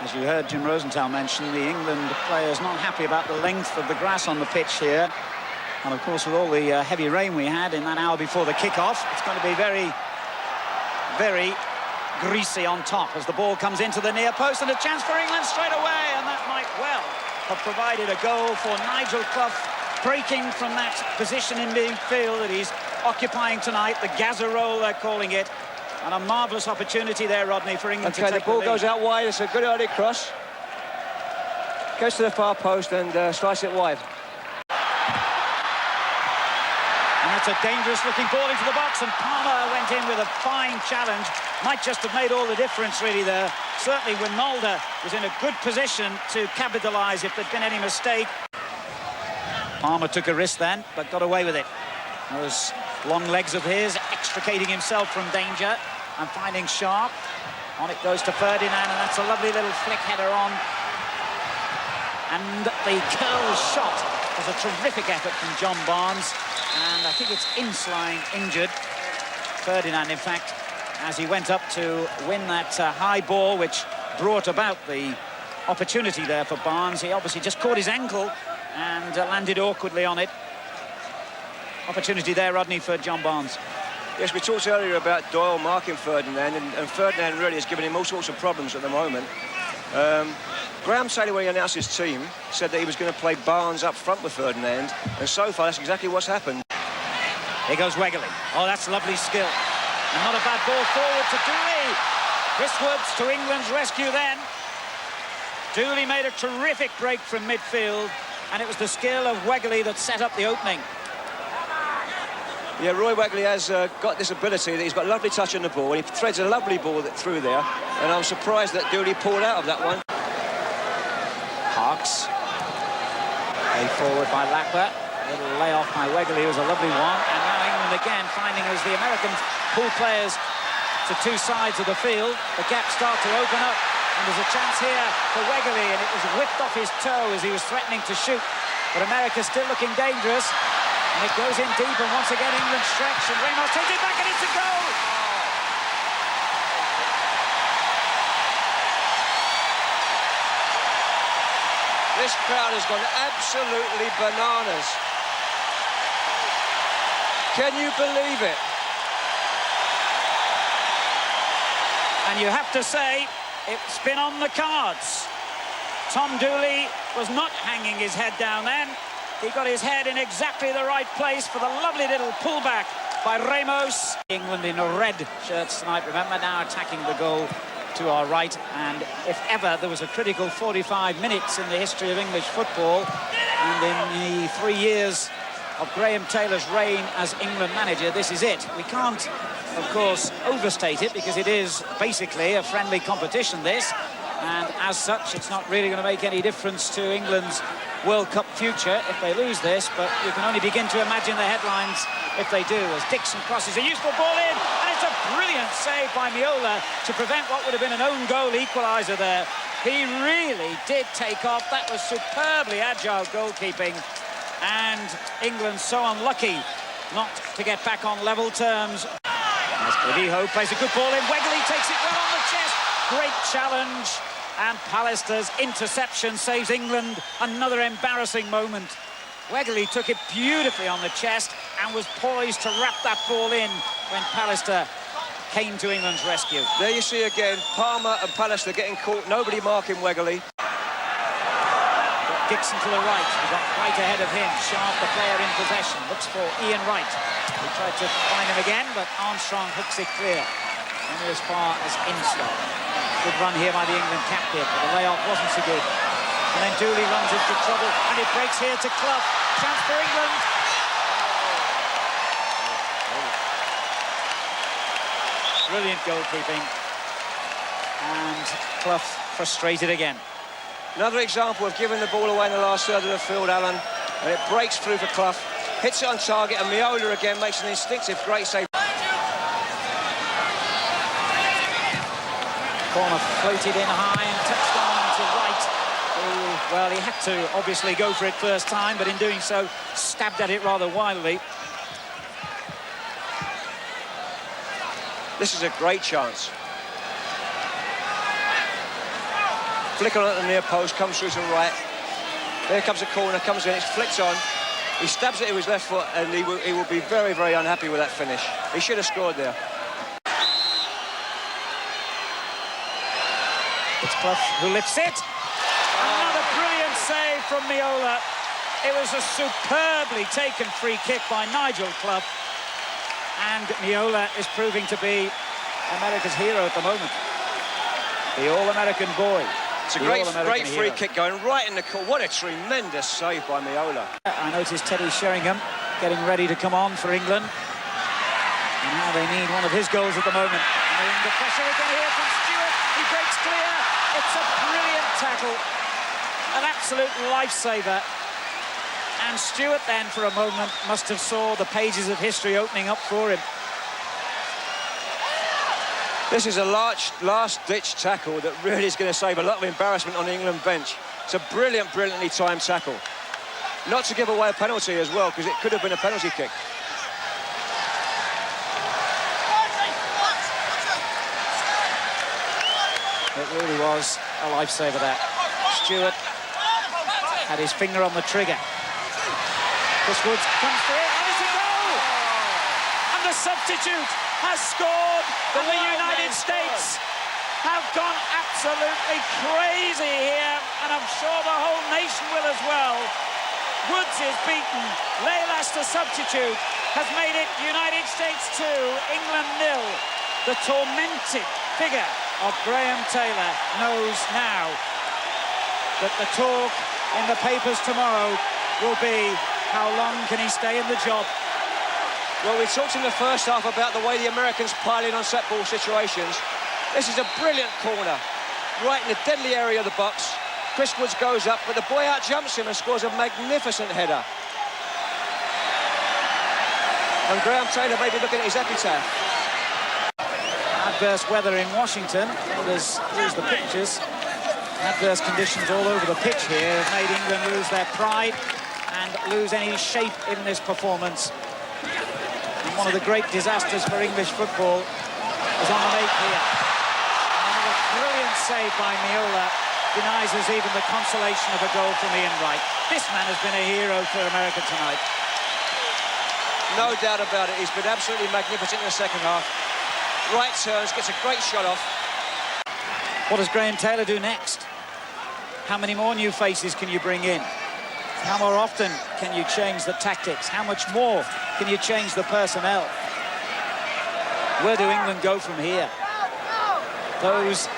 As you heard Jim Rosenthal mention, the England players not happy about the length of the grass on the pitch here. And of course, with all the heavy rain we had in that hour before the kick-off, it's going to be very, very greasy on top as the ball comes into the near post, and a chance for England straight away, and that might well have provided a goal for Nigel Clough, breaking from that position in midfield that he's occupying tonight, the Gaza roll they're calling it, and a marvellous opportunity there, Rodney, for England to take the ball goes out wide. It's a good early cross, goes to the far post and slices it wide. And that's a dangerous-looking ball into the box, and Palmer went in with a fine challenge. Might just have made all the difference, really, there. Certainly, Wijnaldum was in a good position to capitalise if there'd been any mistake. Palmer took a risk then, but got away with it. Those long legs of his, extricating himself from danger and finding sharp. On it goes to Ferdinand, and that's a lovely little flick header on. And the curl shot was a terrific effort from John Barnes. And I think it's Ince lying injured. Ferdinand, in fact, as he went up to win that high ball, which brought about the opportunity there for Barnes. He obviously just caught his ankle and landed awkwardly on it. Opportunity there, Rodney, for John Barnes. Yes, we talked earlier about Doyle marking Ferdinand, and Ferdinand really has given him all sorts of problems at the moment. Graham Taylor, when he announced his team, said that he was going to play Barnes up front with Ferdinand, and so far that's exactly what's happened. Here goes Wegerle. Oh, that's lovely skill. And not a bad ball forward to Dooley. Chris Woods to England's rescue then. Dooley made a terrific break from midfield, and it was the skill of Wegerle that set up the opening. Yeah, Roy Wegerle has got this ability that he's got a lovely touch on the ball, and he threads a lovely ball through there, and I'm surprised that Dooley pulled out of that one. Harkes. A forward by Lapper. A little layoff by Wegerle was a lovely one, and now England again finding as the Americans pull players to two sides of the field, the gaps start to open up, and there's a chance here for Wegerle, and it was whipped off his toe as he was threatening to shoot, but America still looking dangerous. And it goes in deep, and once again England stretch, and Ramos takes it back, and it's a goal! This crowd has gone absolutely bananas. Can you believe it? And you have to say, it's been on the cards. Tom Dooley was not hanging his head down then. He got his head in exactly the right place for the lovely little pullback by Ramos. England in red shirts tonight, remember, now attacking the goal to our right. And if ever there was a critical 45 minutes in the history of English football, and in the 3 years of Graham Taylor's reign as England manager, this is it. We can't, of course, overstate it, because it is basically a friendly competition, this. And as such, it's not really going to make any difference to England's World Cup future if they lose this, but you can only begin to imagine the headlines if they do, as Dixon crosses a useful ball in, and it's a brilliant save by Miola to prevent what would have been an own goal equaliser there. He really did take off. That was superbly agile goalkeeping, and England so unlucky not to get back on level terms. As Clavijo plays a good ball in, Wegerle takes it well on the chest. Great challenge. And Pallister's interception saves England another embarrassing moment. Wegerle took it beautifully on the chest and was poised to wrap that ball in when Pallister came to England's rescue. There you see again, Palmer and Pallister getting caught, nobody marking Wegerle. Got Dixon to the right, he got right ahead of him. Sharp, the player in possession, looks for Ian Wright. He tried to find him again, but Armstrong hooks it clear. Only as far as Ince. Good run here by the England captain, but the layoff wasn't so good. And then Dooley runs into trouble, and it breaks here to Clough. Chance for England. Brilliant goalkeeping. And Clough frustrated again. Another example of giving the ball away in the last third of the field, Alan. And it breaks through for Clough, hits it on target, and Miola again makes an instinctive great save. Corner floated in high and touched on to Wright. Who, well, he had to obviously go for it first time, but in doing so, stabbed at it rather wildly. This is a great chance. Flick on at the near post, comes through to the right. There comes a corner, comes in, it's flicked on. He stabs it with his left foot, and he will be very, very unhappy with that finish. He should have scored there. It's Clough who lifts it. Another brilliant save from Meola. It was a superbly taken free kick by Nigel Clough. And Meola is proving to be America's hero at the moment. The All-American boy. It's a great free kick going right in the corner. What a tremendous save by Meola. I noticed Teddy Sheringham getting ready to come on for England. And now they need one of his goals at the moment. And the pressure again here from Stewart. He breaks clear. It's a brilliant tackle. An absolute lifesaver. And Stewart then, for a moment, must have saw the pages of history opening up for him. This is a last-ditch tackle that really is going to save a lot of embarrassment on the England bench. It's a brilliantly timed tackle. Not to give away a penalty as well, because it could have been a penalty kick. It really was a lifesaver, that. Stewart had his finger on the trigger. Chris Woods comes for it, and it's a goal! And the substitute has scored, and the United States have gone absolutely crazy here, and I'm sure the whole nation will as well. Woods is beaten. Lalas, the substitute, has made it United States 2, England 0. The tormented figure of Graham Taylor knows now that the talk in the papers tomorrow will be, how long can he stay in the job? Well, we talked in the first half about the way the Americans pile in on set ball situations. This is a brilliant corner, right in the deadly area of the box. Chris Woods goes up, but the boy out-jumps him and scores a magnificent header. And Graham Taylor may be looking at his epitaph. Adverse weather in Washington. There's the pictures. Adverse conditions all over the pitch here have made England lose their pride and lose any shape in this performance. And one of the great disasters for English football is on the make here. Another brilliant save by Meola denies us even the consolation of a goal from Ian Wright. This man has been a hero for America tonight. No doubt about it. He's been absolutely magnificent in the second half. Right turns, gets a great shot off. What does Graham Taylor do next? How many more new faces can you bring in? How more often can you change the tactics? How much more can you change the personnel? Where do England go from here? Those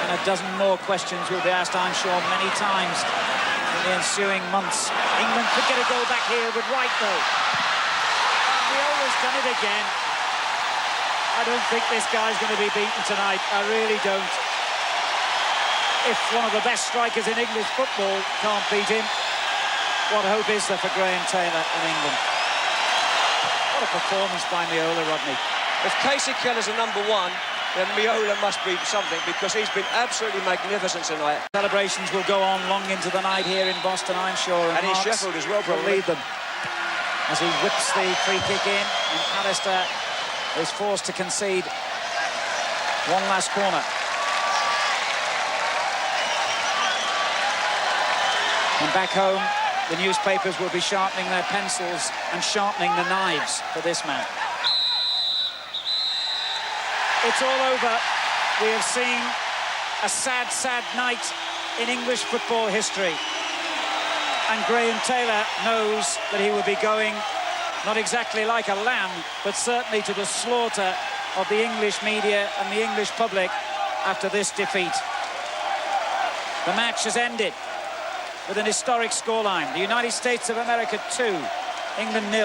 and a dozen more questions will be asked, I'm sure, many times in the ensuing months. England could get a goal back here with Wright, though. Viola's done it again. I don't think this guy's going to be beaten tonight. I really don't. If one of the best strikers in English football can't beat him, what hope is there for Graham Taylor in England? What a performance by Meola, Rodney. If Casey Keller's a #1, then Meola must be something, because he's been absolutely magnificent tonight. Celebrations will go on long into the night here in Boston, I'm sure. And in Harkes Sheffield as well, will probably. lead them as he whips the free kick in, and Alistair is forced to concede one last corner. And back home, the newspapers will be sharpening their pencils and sharpening the knives for this man. It's all over. We have seen a sad, sad night in English football history. And Graham Taylor knows that he will be going, not exactly like a lamb, but certainly to the slaughter of the English media and the English public after this defeat. The match has ended with an historic scoreline. The United States of America 2, England 0.